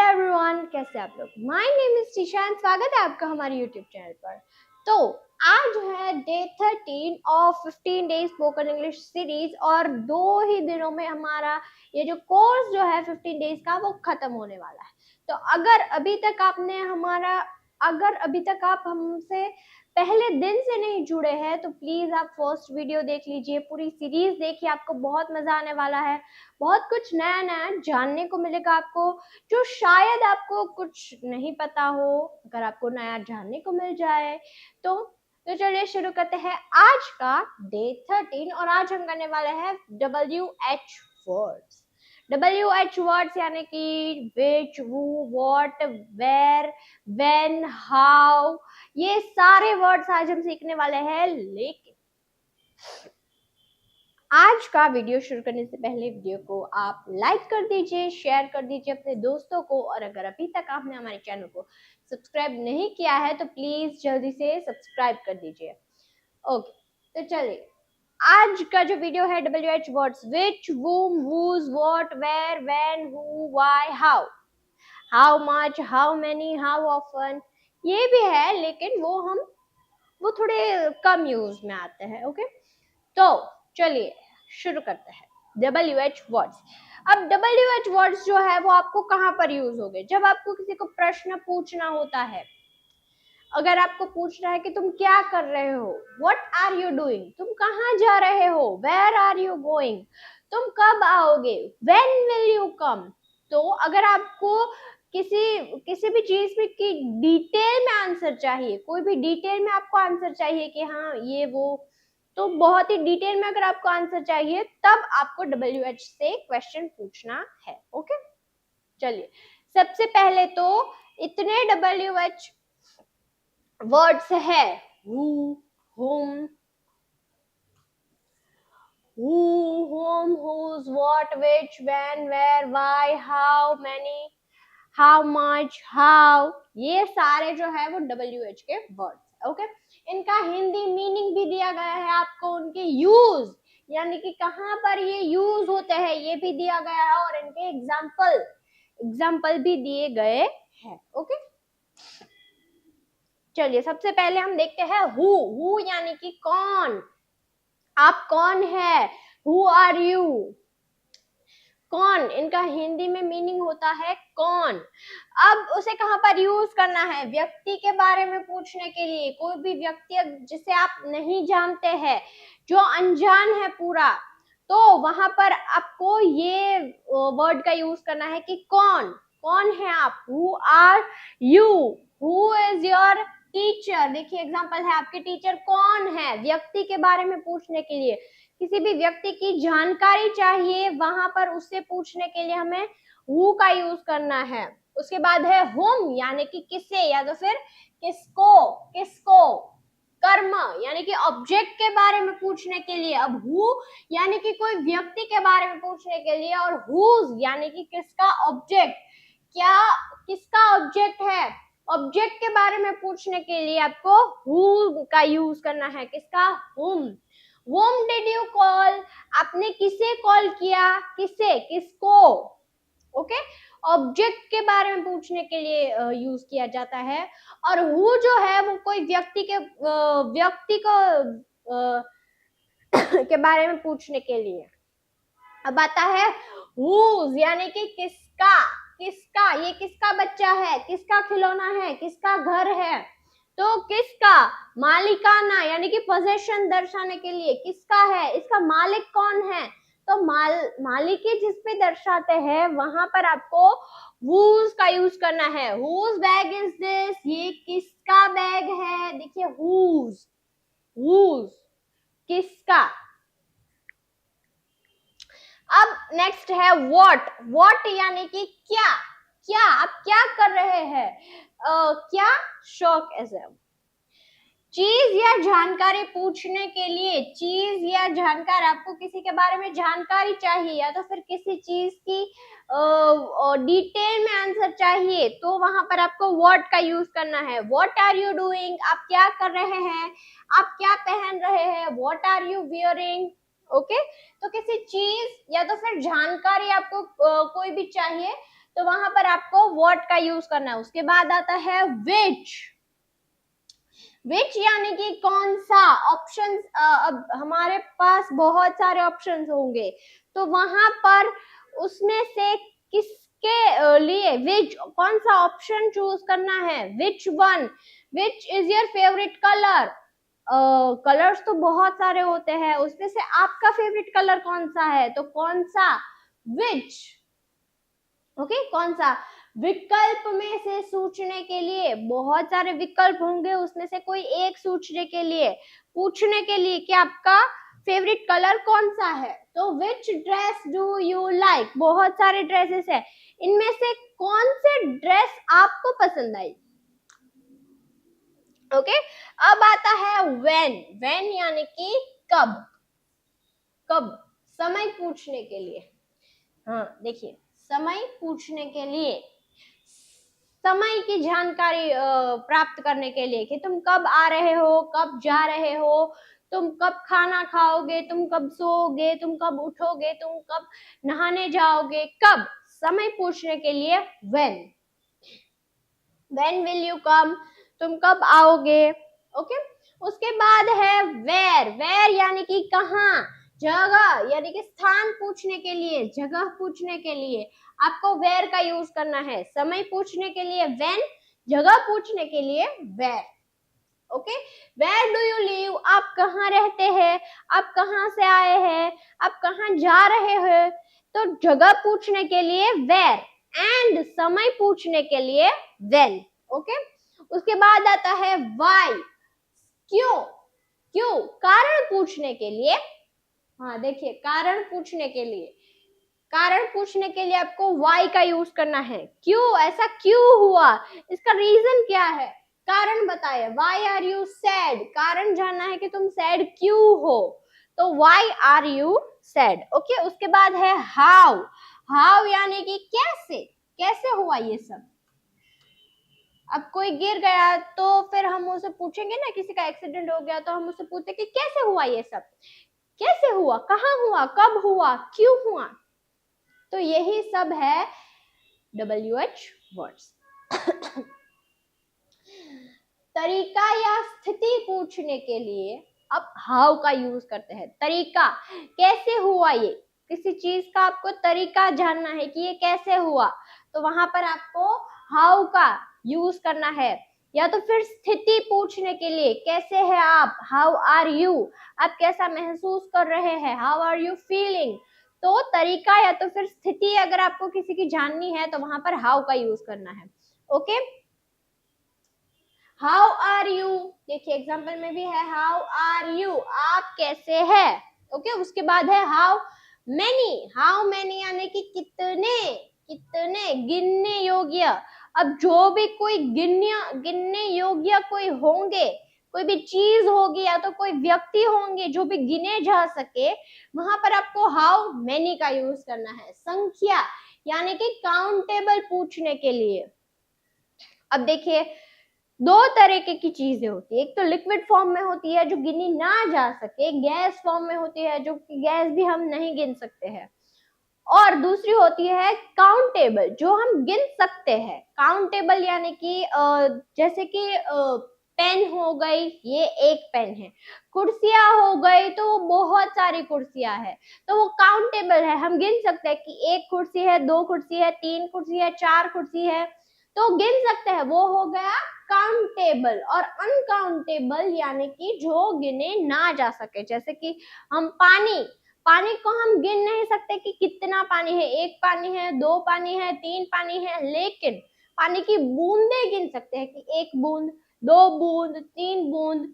Everyone, कैसे आप लोग। माय नेम इज टीशा, स्वागत है आपका हमारे यूट्यूब चैनल पर। तो आज है day 13 of 15 days spoken English series और 2 ही दिनों में हमारा ये जो कोर्स जो है 15 डेज का वो खत्म होने वाला है। तो अगर अभी तक आप हमसे पहले दिन से नहीं जुड़े हैं तो प्लीज आप फर्स्ट वीडियो देख लीजिए, पूरी सीरीज देखिए, आपको बहुत मजा आने वाला है। बहुत कुछ नया नया जानने को मिलेगा आपको, जो शायद आपको कुछ नहीं पता हो। अगर आपको नया जानने को मिल जाए तो चलिए शुरू करते हैं आज का डे 13। और आज हम करने वाले हैं WH वर्ड्स। WH वर्ड्स यानी कि विच, who, what, where, when, how, ये सारे वर्ड्स आज हम सीखने वाले हैं। लेकिन आज का वीडियो शुरू करने से पहले वीडियो को आप लाइक कर दीजिए, शेयर कर दीजिए अपने दोस्तों को, और अगर अभी तक आपने हमारे चैनल को सब्सक्राइब नहीं किया है तो प्लीज जल्दी से सब्सक्राइब कर दीजिए। ओके, तो चलिए आज का जो वीडियो है WH words, which, whom, whose, what, where, when, who, why, how much, how many, how often, ये भी है लेकिन वो थोड़े कम यूज में आते हैं। ओके, तो चलिए शुरू करते हैं WH वर्ड्स। अब WH वर्ड्स जो है वो आपको कहाँ पर यूज होंगे? जब आपको किसी को प्रश्न पूछना होता है। अगर आपको पूछना है कि तुम क्या कर रहे हो, व्हाट आर यू डूइंग, तुम कहाँ जा रहे हो, वेयर आर यू गोइंग, तुम कब आओगे, व्हेन विल यू कम। तो अगर आपको किसी भी चीज में की डिटेल में आंसर चाहिए, कोई भी डिटेल में आपको आंसर चाहिए कि हाँ ये वो, तो बहुत ही डिटेल में अगर आपको आंसर चाहिए तब आपको WH से क्वेश्चन पूछना है। ओके, चलिए सबसे पहले तो इतने WH वर्ड्स है, who, whom, whose, what, which, when, where, why, how many, how much, how, ये सारे जो है वो WH के वर्ड्स है। ओके, इनका हिंदी मीनिंग भी दिया गया है आपको, उनके यूज यानी कि कहाँ पर ये यूज होते हैं ये भी दिया गया है, और इनके एग्जाम्पल भी दिए गए हैं। ओके, चलिए सबसे पहले हम देखते हैं हु यानी कि कौन, आप कौन है, हु आर यू। कौन, इनका हिंदी में मीनिंग होता है कौन। अब उसे कहाँ पर यूज करना है? व्यक्ति के बारे में पूछने के लिए, कोई भी व्यक्ति जिसे आप नहीं जानते हैं, जो अनजान है पूरा, तो वहां पर आपको ये वर्ड का यूज करना है कि कौन है आप, who are you, who is your teacher. देखिए एग्जांपल है, आपके टीचर कौन है, व्यक्ति के बारे में पूछने के लिए, किसी भी व्यक्ति की जानकारी चाहिए वहां पर उससे पूछने के लिए हमें हु का यूज करना है। उसके बाद है whom यानी कि किसे या तो फिर किसको कर्म यानी कि ऑब्जेक्ट के बारे में पूछने के लिए। अब हु यानी कि कोई व्यक्ति के बारे में पूछने के लिए, और whose यानी कि किसका ऑब्जेक्ट, किसका ऑब्जेक्ट है, ऑब्जेक्ट के बारे में पूछने के लिए आपको who का यूज करना है। किसका? whom did you call, आपने किसे कॉल किया, किसको। ओके, ऑब्जेक्ट के बारे में पूछने के लिए यूज किया जाता है। और हु जो है वो कोई व्यक्ति को के बारे में पूछने के लिए। अब आता है whose यानी कि किसका, ये किसका बच्चा है, किसका खिलौना है, किसका घर है। तो किसका, मालिकाना यानी कि पोजेशन दर्शाने के लिए, किसका है, इसका मालिक कौन है। तो मालिकी जिस पे दर्शाते हैं वहां पर आपको whose का यूज करना है। whose bag is this, ये किसका बैग है। देखिए whose किसका। अब नेक्स्ट है what यानी कि क्या आप क्या कर रहे हैं, क्या शौक ऐसे। चीज या जानकारी पूछने के लिए, चीज या जानकारी, आपको किसी के बारे में जानकारी चाहिए या तो फिर किसी चीज की डिटेल में आंसर चाहिए, तो वहां पर आपको व्हाट का यूज करना है। व्हाट आर यू डूइंग, आप क्या कर रहे हैं, आप क्या पहन रहे हैं, what are you wearing. Okay, तो किसी चीज या तो फिर जानकारी आपको कोई भी चाहिए तो वहां पर आपको what का यूज करना है। उसके बाद आता है which यानी कि कौन सा। ऑप्शंस, अब हमारे पास बहुत सारे ऑप्शंस होंगे, तो वहां पर उसमें से किसके लिए which, कौन सा ऑप्शन चूज करना है। which is your favorite color। Colours तो बहुत सारे होते हैं, उसमें से आपका फेवरेट कलर कौन सा है, तो कौन सा, which। ओके, कौन सा। विकल्प में से सूचने के लिए बहुत सारे विकल्प होंगे, उसमें से कोई एक सूचने के लिए, पूछने के लिए कि आपका फेवरेट कलर कौन सा है। तो विच ड्रेस डू यू लाइक, बहुत सारे ड्रेसेस है, इनमें से कौन से ड्रेस आपको पसंद आई। ओके, अब आता है व्हेन यानी कि कब, समय पूछने के लिए। हाँ देखिए, समय पूछने के लिए, समय की जानकारी प्राप्त करने के लिए कि तुम कब आ रहे हो, कब जा रहे हो, तुम कब खाना खाओगे, तुम कब सोओगे, तुम कब उठोगे, तुम कब नहाने जाओगे, कब, समय पूछने के लिए when will you come, तुम कब आओगे। ओके, उसके बाद है where यानी कि कहाँ, जगह यानी कि स्थान पूछने के लिए, जगह पूछने के लिए आपको where का यूज करना है। समय पूछने के लिए when, जगह पूछने के लिए where। Okay, where do you live, आप कहाँ रहते हैं, आप कहाँ से आए हैं, आप कहाँ जा रहे हैं, तो जगह पूछने के लिए where एंड समय पूछने के लिए when। ओके, उसके बाद आता है why, क्यों, कारण पूछने के लिए। हाँ देखिए, कारण पूछने के लिए आपको why का यूज करना है। क्यों, ऐसा क्यों हुआ, इसका रीजन क्या है, कारण बताए। why are you sad, कारण जानना है कि तुम सैड क्यों हो, तो why are you sad। Okay, उसके बाद है how यानी कि कैसे हुआ ये सब। अब कोई गिर गया तो फिर हम उसे पूछेंगे ना, किसी का एक्सीडेंट हो गया तो हम उससे पूछते कि कैसे हुआ ये सब, कैसे हुआ, कहाँ हुआ, कब हुआ, क्यों हुआ। तो यही सब है WH वर्ड्स। तरीका या स्थिति पूछने के लिए अब हाउ का यूज करते हैं। तरीका, कैसे हुआ ये, किसी चीज का आपको तरीका जानना है कि ये कैसे हुआ, तो वहां पर आपको हाउ का यूज करना है। या तो फिर स्थिति पूछने के लिए, कैसे है आप, हाउ आर यू, आप कैसा महसूस कर रहे हैं, हाउ आर यू फीलिंग। तो तरीका या तो फिर स्थिति अगर आपको किसी की जाननी है तो वहां पर हाउ का यूज करना है। ओके, हाउ आर यू, देखिए एग्जाम्पल में भी है हाउ आर यू, आप कैसे हैं। ओके, उसके बाद है हाउ मेनी यानी कि कितने, गिनने योग्य। अब जो भी कोई गिनने योग्य कोई होंगे, कोई भी चीज होगी या तो कोई व्यक्ति होंगे जो भी गिने जा सके, वहां पर आपको हाउ मेनी का यूज करना है। संख्या यानी कि काउंटेबल पूछने के लिए। अब देखिए, दो तरीके की चीजें होती है, एक तो लिक्विड फॉर्म में होती है जो गिनी ना जा सके, गैस फॉर्म में होती है जो कि गैस भी हम नहीं गिन सकते हैं, और दूसरी होती है काउंटेबल जो हम गिन सकते हैं। काउंटेबल यानी कि जैसे कि पेन हो गई, ये एक पेन है, कुर्सियां हो गई तो वो बहुत सारी कुर्सियां है, तो वो काउंटेबल है, हम गिन सकते हैं कि एक कुर्सी है, दो कुर्सी है, तीन कुर्सी है, चार कुर्सी है, तो गिन सकते हैं, वो हो गया काउंटेबल। और अनकाउंटेबल यानी कि जो गिने ना जा सके, जैसे कि हम पानी को हम गिन नहीं सकते कि कितना पानी है, एक पानी है, दो पानी है, तीन पानी है, लेकिन पानी की बूंदे गिन सकते हैं कि एक बूंद, दो बूंद, तीन बूंद,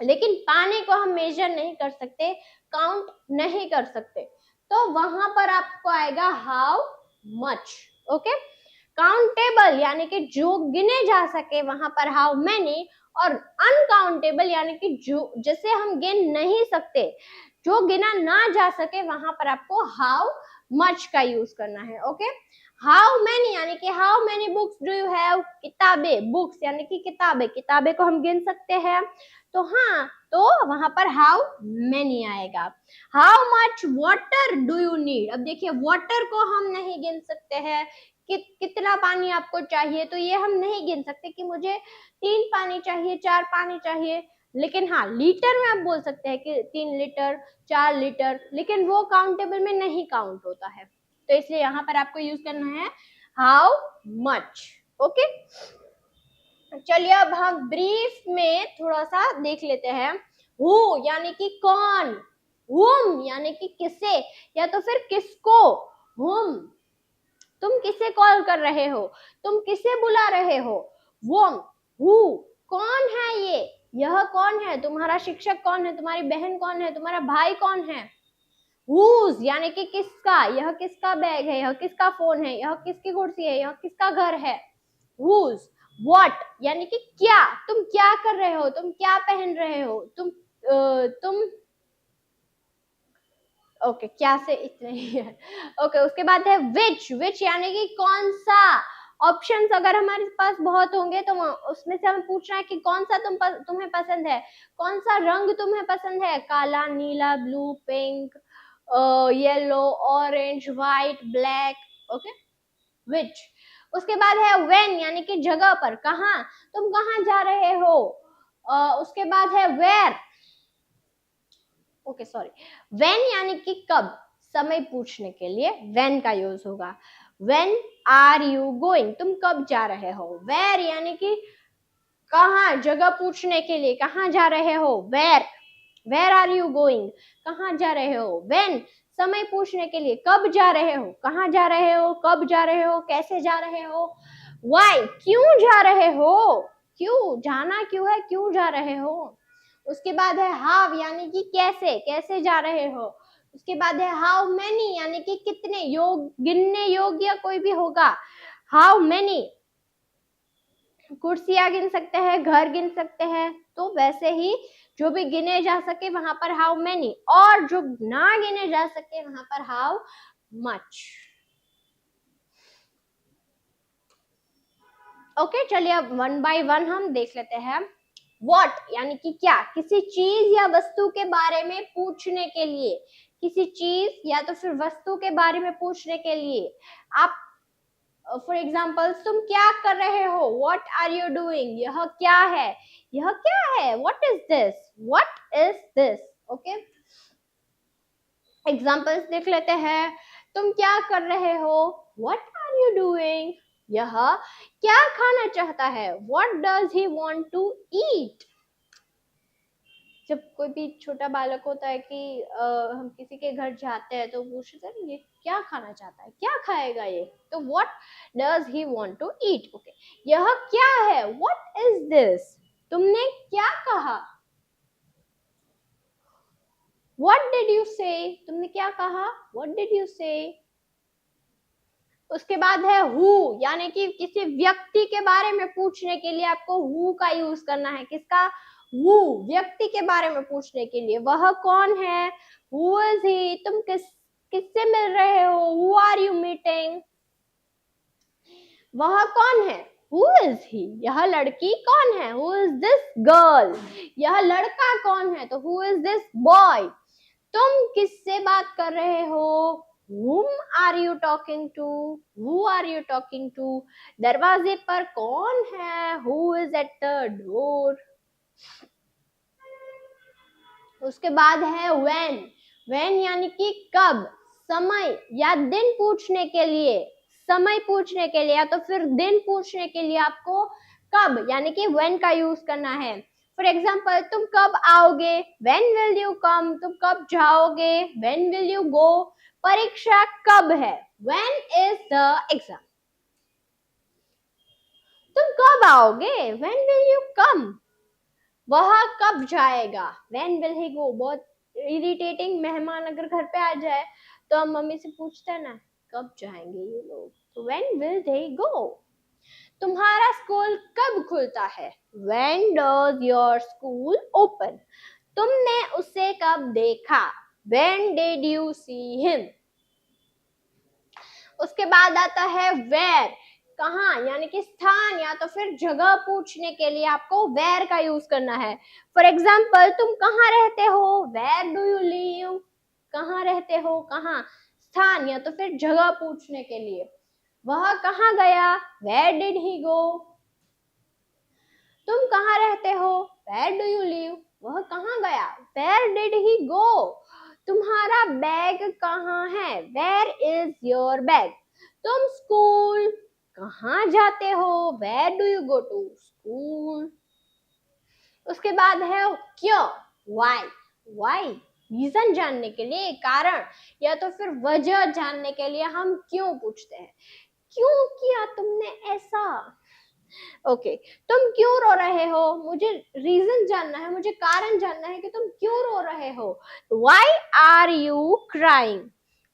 लेकिन पानी को हम मेजर नहीं कर सकते, काउंट नहीं कर सकते। तो वहां पर आपको आएगा हाउ मच। ओके, काउंटेबल यानी कि जो गिने जा सके, वहां पर हाउ मेनी, और अनकाउंटेबल यानी कि जो जैसे हम गिन नहीं सकते, जो गिना ना जा सके, वहां पर आपको हाउ मच का यूज करना है। ओके, हाउ मेनी यानी कि how many books do you have, किताबें, बुक्स यानी कि किताबें को हम गिन सकते हैं, तो हाँ, तो वहां पर हाउ मेनी आएगा। How much water do you need, अब देखिए वाटर को हम नहीं गिन सकते हैं कितना पानी आपको चाहिए, तो ये हम नहीं गिन सकते कि मुझे 3 पानी चाहिए, 4 पानी चाहिए। लेकिन हाँ, लीटर में आप बोल सकते हैं कि 3 लीटर, 4 लीटर, लेकिन वो काउंटेबल में नहीं काउंट होता है, तो इसलिए यहाँ पर आपको यूज करना है हाउ मच। ओके, चलिए अब हम ब्रीफ में थोड़ा सा देख लेते हैं। हु यानी कि कौन, हुम यानी कि किसे या तो फिर किसको। हुम, तुम किसे कॉल कर रहे हो, तुम किसे बुला रहे हो। वोम, हु, कौन है ये, यह कौन है, तुम्हारा शिक्षक कौन है, तुम्हारी बहन कौन है, तुम्हारा भाई कौन है। हुज यानी कि किसका, यह किसका बैग है, यह किसका फोन है, यह किसकी कुर्सी है, यह किसका घर है। हुज, व्हाट यानी कि क्या, तुम क्या कर रहे हो, तुम क्या पहन रहे हो, तुम ओके क्या से इतने ही है। ओके, उसके बाद है विच यानी कि कौन सा। ऑप्शंस अगर हमारे पास बहुत होंगे तो उसमें से हमें पूछना है कि कौन सा तुम्हें पसंद है, कौन सा रंग तुम्हें पसंद है, काला, नीला, blue, pink, yellow, orange, white, black. Okay, which. उसके बाद है व्हेन यानी कि जगह पर, कहाँ, तुम कहाँ जा रहे हो। उसके बाद है वेयर, ओके सॉरी, व्हेन यानी कि कब, समय पूछने के लिए व्हेन का यूज होगा। व्हेन आर यू गोइंग, तुम कब जा रहे हो। वेयर यानी कि कहाँ, जगह पूछने के लिए कहाँ जा रहे हो। वेयर आर यू गोइंग, कहाँ जा रहे हो। व्हेन, समय पूछने के लिए कब जा रहे हो, कहाँ जा रहे हो, कब जा रहे हो, कैसे जा रहे हो। व्हाई, क्यों जा रहे हो, क्यों, जाना क्यों है, क्यों जा रहे हो। उसके बाद है हाउ यानी कि कैसे, कैसे जा रहे हो। उसके बाद है हाउ मेनी यानी कि कितने, गिनने योग्य कोई भी होगा। हाउ मेनी, कुर्सियां गिन सकते हैं, घर गिन सकते हैं, तो वैसे ही जो भी गिने जा सके वहां पर हाउ मेनी, और जो ना गिने जा सके वहां पर हाउ मच। ओके, चलिए अब 1 बाय 1 हम देख लेते हैं। व्हाट यानी कि क्या, किसी चीज या वस्तु के बारे में पूछने के लिए, किसी चीज या तो फिर वस्तु के बारे में पूछने के लिए आप, फॉर एग्जाम्पल तुम क्या कर रहे हो, व्हाट आर यू डूइंग, यह क्या है, यह क्या है, what is this, what is this. Okay, examples देख लेते हैं। तुम क्या कर रहे हो, व्हाट आर यू डूइंग। यह क्या खाना चाहता है, what does he want to eat. जब कोई भी छोटा बालक होता है कि हम किसी के घर जाते हैं तो पूछते हैं ये क्या खाना चाहता है, क्या खाएगा ये, तो what does he want to eat. Okay, यह क्या है, व्हाट इज दिस, तुमने क्या कहा। व्हाट डिड यू से, तुमने क्या कहा, व्हाट डिड यू से। उसके बाद है हु यानी कि किसी व्यक्ति के बारे में पूछने के लिए आपको हु का यूज करना है। किसका, हु, व्यक्ति के बारे में पूछने के लिए, वह कौन है, हु इज ही, तुम किससे मिल रहे हो, हु आर यू मीटिंग। वह कौन है, हु इज ही, यह लड़की कौन है, हु इज दिस गर्ल, यह लड़का कौन है, तो हु इज दिस बॉय। तुम किससे बात कर रहे हो, whom are you talking to, who are you talking to। दरवाजे पर कौन है, who is at the door। उसके बाद है when यानी कि कब, समय या दिन पूछने के लिए, समय पूछने के लिए या तो फिर दिन पूछने के लिए आपको कब यानी कि when का यूज करना है। फॉर एग्जाम्पल तुम कब आओगे, when will you come, तुम कब जाओगे, when will you go। परीक्षा कब है, when is the exam। तुम कब आओगे, when will you come। वह कब जाएगा, when will he go। बहुत इरिटेटिंग, मेहमान अगर घर पे आ जाए तो हम मम्मी से पूछते हैं ना कब जाएंगे ये लोग, तो when will they go। तुम्हारा स्कूल कब खुलता है, when does your school open। तुमने उसे कब देखा, when did you see him। उसके बाद आता है where, कहाँ यानी कि स्थान या तो फिर जगह पूछने के लिए आपको वेयर का यूज करना है। फॉर एग्जाम्पल, तुम कहाँ रहते हो, वेयर डू यू लिव, कहाँ रहते हो, कहाँ। स्थान या तो फिर जगह पूछने के लिए, वह कहाँ गया, वेयर डिड ही गो। तुम कहाँ रहते हो, वेयर डू यू लिव, वह कहाँ गया, वेयर डिड ही गो। तुम्हारा बैग कहाँ है, वेयर इज योर बैग। तुम स्कूल कहाँ जाते हो, where do you go to school. उसके बाद है क्यों, व्हाई। व्हाई रीजन जानने के लिए, कारण या तो फिर वजह जानने के लिए हम क्यों पूछते हैं। क्यों किया तुमने ऐसा, ओके तुम क्यों रो रहे हो, मुझे रीजन जानना है, मुझे कारण जानना है कि तुम क्यों रो रहे हो। व्हाई आर यू क्राइंग,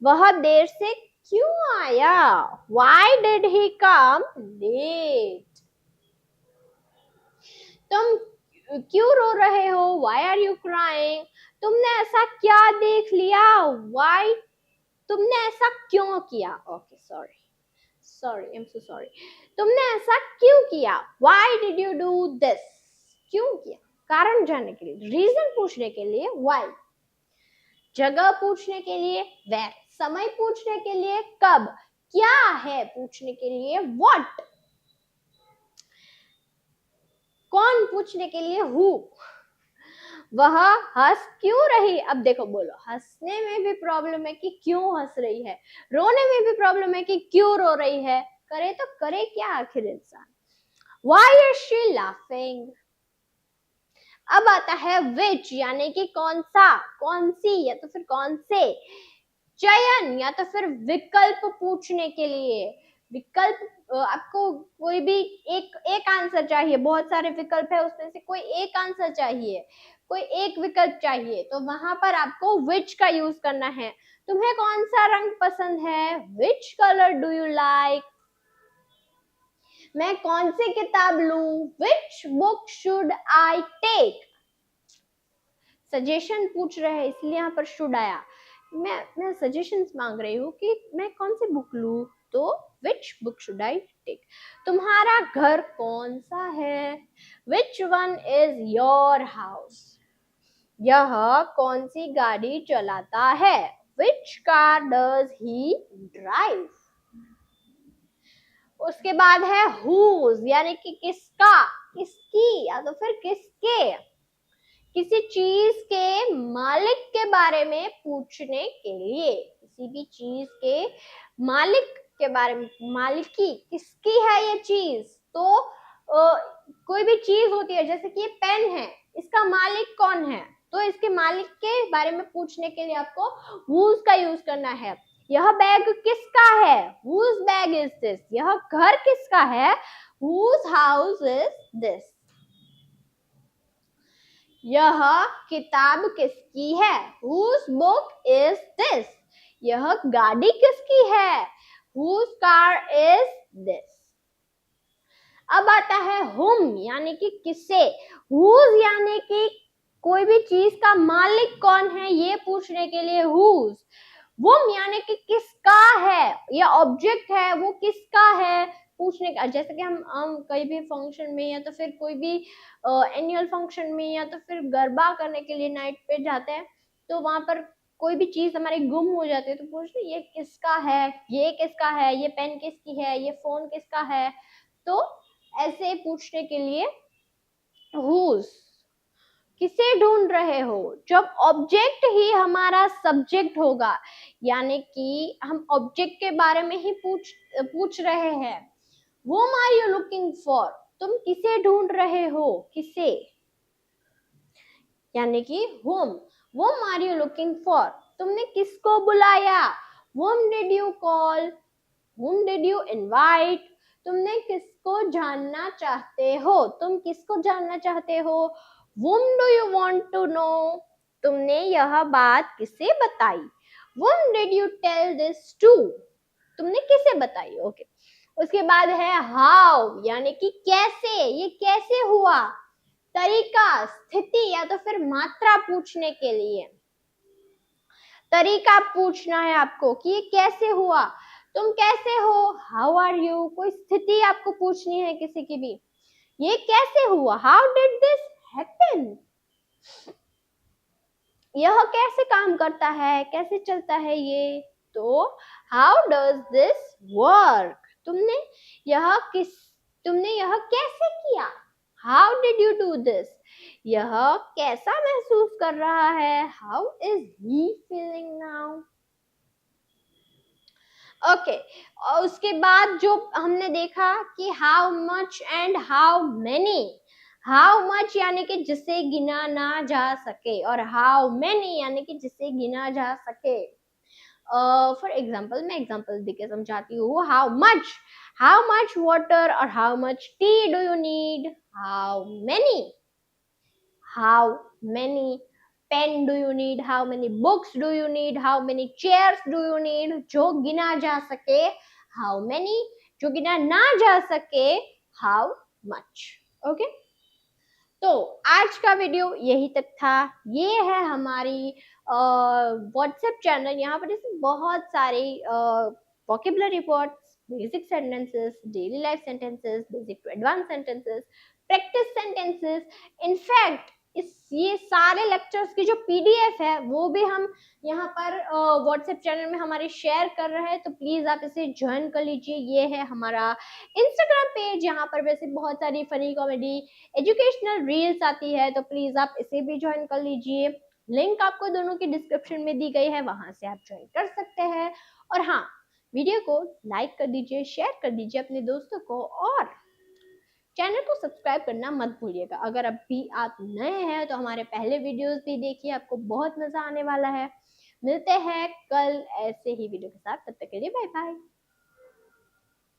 वह देर से क्यों आया, why did he come late. तुम क्यों रो रहे हो, व्हाई आर यू क्राइंग। तुमने ऐसा क्या देख लिया, व्हाई, तुमने ऐसा क्यों किया, okay sorry I am so sorry. तुमने ऐसा क्यों किया, why did you do this, क्यों किया, कारण जानने के लिए, रीजन पूछने के लिए व्हाई, जगह पूछने के लिए वेयर, समय पूछने के लिए कब, क्या है पूछने के लिए व्हाट, कौन पूछने के लिए हु। वह हंस क्यों रही, अब देखो बोलो, हंसने में भी प्रॉब्लम है कि क्यों हंस रही है, रोने में भी प्रॉब्लम है कि क्यों रो रही है, करे तो करे क्या आखिर इंसान। Why is she laughing? अब आता है which यानी कि कौन सा, कौन सी या तो फिर कौन से। चयन या तो फिर विकल्प पूछने के लिए, विकल्प आपको कोई भी एक आंसर चाहिए, बहुत सारे विकल्प है उसमें से कोई एक आंसर चाहिए, कोई एक विकल्प चाहिए, तो वहां पर आपको which का यूज करना है। तुम्हें कौन सा रंग पसंद है, which color do you like। मैं कौन सी किताब लूं, which book should I take। Suggestion पूछ रहे हैं इसलिए यहाँ पर शुड आया, मैं सजेशंस मांग रही हूँ कि मैं कौन सी बुक लूं, तो which book should I take। तुम्हारा घर कौन सा है, which one is your house। यह कौन सी गाड़ी चलाता है, which car does he drive। उसके बाद है whose यानी कि किसका, किसकी या तो फिर किसके। किसी चीज के मालिक के बारे में पूछने के लिए, किसी भी चीज के मालिक के बारे में, मालिकी किसकी है ये चीज, तो कोई भी चीज होती है, जैसे कि ये पेन है, इसका मालिक कौन है, तो इसके मालिक के बारे में पूछने के लिए आपको whose का यूज करना है। यह बैग किसका है, whose bag is this। यह घर किसका है, whose house is this। यह किताब किसकी है, whose book is this। यह गाड़ी किसकी है, whose car is this। अब आता है whom यानी कि किसे, whose यानी कि कोई भी चीज का मालिक कौन है ये पूछने के लिए whose। whom यानी कि किसका है, ये ऑब्जेक्ट है वो किसका है पूछने का। जैसे कि हम कहीं भी फंक्शन में या तो फिर कोई भी एनुअल फंक्शन में या तो फिर गरबा करने के लिए नाइट पे जाते हैं, तो वहां पर कोई भी चीज हमारी गुम हो जाती है तो पूछते ये किसका है, ये किसका है, ये पेन किसकी है, ये फोन किसका है। तो ऐसे पूछने के लिए whose। किसे ढूंढ रहे हो, जब ऑब्जेक्ट ही हमारा सब्जेक्ट होगा, यानी कि हम ऑब्जेक्ट के बारे में ही पूछ रहे हैं। Whom are you looking for, तुम किसे ढूंढ रहे हो, किसे, यानी कि whom are you looking for, तुमने किसको बुलाया। Whom did you call, whom did you invite, तुमने किसको जानना चाहते हो, तुम किसको जानना चाहते हो। Whom do you want to know, तुमने यह बात किसे बताई। Whom did you tell this to, तुमने किसे बताई, ओके। उसके बाद है हाउ यानी कि कैसे, ये कैसे हुआ। तरीका, स्थिति या तो फिर मात्रा पूछने के लिए तरीका पूछना है आपको कि ये कैसे हुआ। तुम कैसे हो, हाउ आर यू, कोई स्थिति आपको पूछनी है किसी की भी, ये कैसे हुआ, हाउ डिड दिस हैपन, यह कैसे काम करता है, कैसे चलता है ये, तो हाउ डज दिस वर्क, तुमने यह कैसे किया, how did you do this, यह कैसा महसूस कर रहा है, how is he feeling now. Okay, और उसके बाद जो हमने देखा कि how much and how many, how much यानी कि जिसे गिना ना जा सके, और हाउ मेनी यानी कि जिसे गिना जा सके। फॉर एग्जाम्पल, मैं एग्जाम्पल देके समझाती हूँ। हाउ मच वाटर और how much tea do you need, how many pen do you need, how many books do you need, how many chairs do you need, जो गिना जा सके हाउ मेनी, जो गिना ना जा सके हाउ मच। ओके, तो आज का वीडियो यही तक था। ये है हमारी व्हाट्सएप चैनल, यहाँ पर इसमें बहुत सारे vocabulary words, basic sentences, daily life sentences, basic to advance sentences, practice sentences, in fact ये सारे लेक्चर्स की जो पीडीएफ है वो भी हम यहाँ पर व्हाट्सएप चैनल में हमारे शेयर कर रहे हैं, तो प्लीज आप इसे ज्वाइन कर लीजिए। ये है हमारा इंस्टाग्राम पेज, यहाँ पर वैसे बहुत सारी फनी कॉमेडी एजुकेशनल रील्स आती है, तो प्लीज आप इसे भी ज्वाइन कर लीजिए। लिंक आपको दोनों की डिस्क्रिप्शन में दी गई है, वहां से आप ज्वाइन कर सकते हैं। और हाँ, वीडियो को लाइक कर दीजिए, शेयर कर दीजिए अपने दोस्तों को, और चैनल को सब्सक्राइब करना मत भूलिएगा। अगर अभी आप नए हैं तो हमारे पहले वीडियोस भी देखिए, आपको बहुत मजा आने वाला है। मिलते हैं कल ऐसे ही वीडियो के साथ, तब तक के लिए बाय बाय।